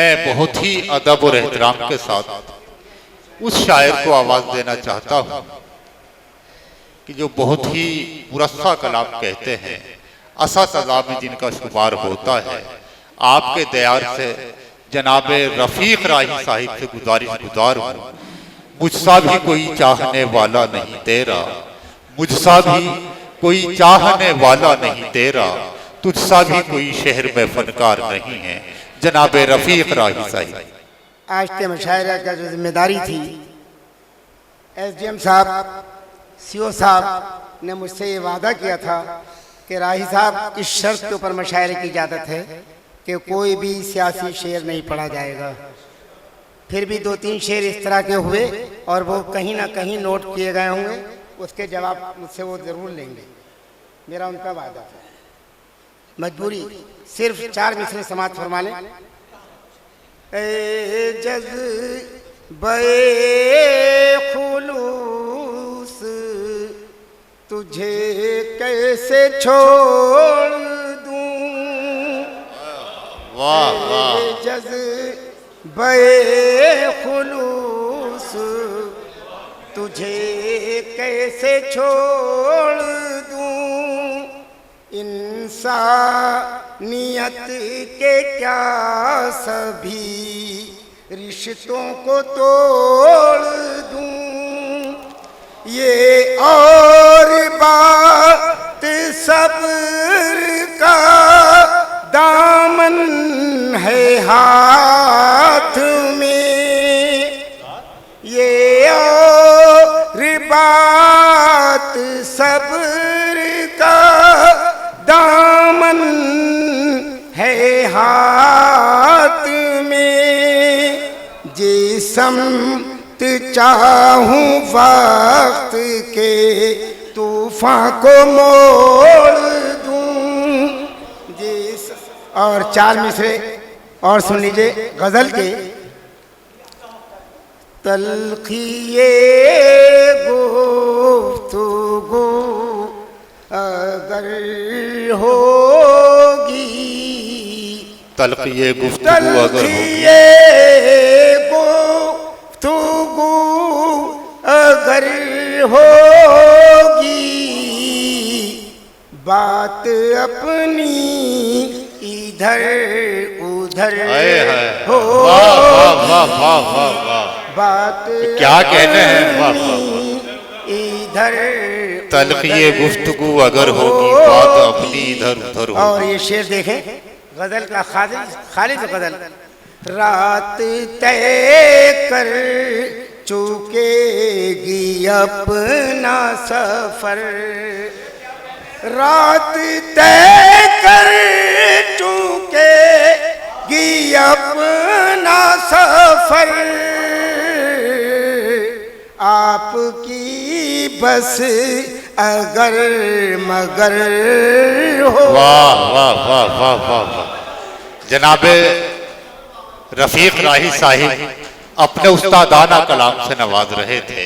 मैं बहुत ही अदब और एहतराम के साथ उस शायर को आवाज देना चाहता हूँ कि जो बहुत ही मुरस्सा कलाम कहते हैं, असा सजा में जिनका शुमार होता है। आपके दयार से जनाबे रफीक राही साहिब से गुजार हूँ, मुझसा भी कोई चाहने वाला नहीं तेरा, मुझसा भी कोई चाहने वाला नहीं तेरा, तुझसा भी कोई शहर में फनकार नहीं है। जनाबे रफीक राही साहिब। आज के मुशायरा का जो जिम्मेदारी थी, SDM साहब, CO साहब ने मुझसे ये वादा किया था कि राही साहब इस शर्त के ऊपर मुशायरे की इजाज़त है कि कोई भी सियासी शेर नहीं पढ़ा जाएगा। फिर भी 2-3 शेर इस तरह के हुए और वो कहीं ना कहीं नोट किए गए होंगे, उसके जवाब मुझसे वो ज़रूर लेंगे, मेरा उनका वादा था। मजबूरी सिर्फ 4 मिसरे समाज फरमा लें। ए जज़्बे खुलूस तुझे कैसे छोड़ दूं, वाह वाह। जज़्बे खुलूस तुझे कैसे छोड़ दूं, इंसानियत के क्या सभी रिश्तों को तोड़ दूं, ये और बात सब्र का दामन है हाथ में, ये और बात सब्र का दामन है हाथ में, जिसमत चाहूं वक्त के तूफान को मोड़ दूं। और 4 मिसरे और सुन लीजिए गजल के। तलखिए गुफ्तगू अगर होगी, तलखिए गुफ्तगू अगर होगी, बात अपनी इधर उधर हो, बात क्या कहने हैं, इधर तलखिए गुफ्तगू अगर होगी, बात अपनी इधर उधर हो। और ये शेर देखें गजल का खालिद गजल। रात तय कर चुकेगी अपना सफर, रात तय कर चुकेगी अपना सफर, आपकी बस अगर मगर हो। वाह वाह वाह वाह वाह वाह। जनाबे रफीक राही साहिब अपने उस्तादाना कलाम से नवाज रहे थे।